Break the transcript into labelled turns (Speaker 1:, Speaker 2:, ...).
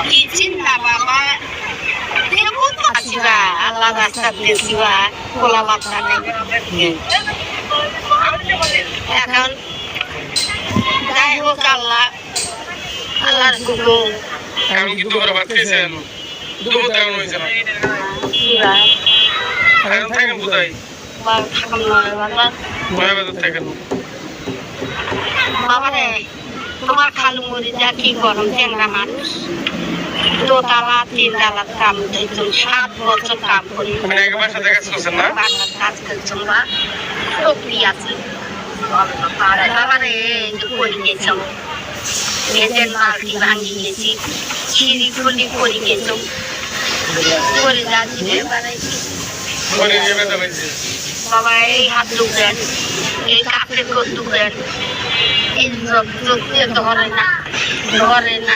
Speaker 1: কি চিন্তা বাবা দেখুন তো আসিবা আল্লাহ রাস্তা দেখছিবা খোলা বাচ্চা নেই এখন যাই হোক আল্লাহ আল্লাহর হুকুম
Speaker 2: এখন কি দুপুরে ভাত খেয়েছেন দুপুর তেমন হয়েছে না এখন থাকেন কোথায়
Speaker 1: থাকুন নয় বাবা
Speaker 2: নয় বাজার থাকেন
Speaker 1: বাবা রে তোমার খালু মরি যা কি গরম চ্যাংরা মানুষ দোতলা তিনতলা কাম করছেন 7 বছর কাম করি
Speaker 2: মানে এক মাস সাথে কাজ করছেন না
Speaker 1: বাংলার কাজ করছেন বা টপি আছে বাবা রে করে গেছো ভেজের মালটি ভাঙি গেছি ছিঁড়ি খুলি করে গেছো করে যাচ্ছি রে বাড়াইছি
Speaker 2: মনে নিয়ে ব্যথা পাইছে
Speaker 1: বাবা এই হাত দুখেন এই কাপড়ে দুখেন এই চোখ দিয়ে ধরে না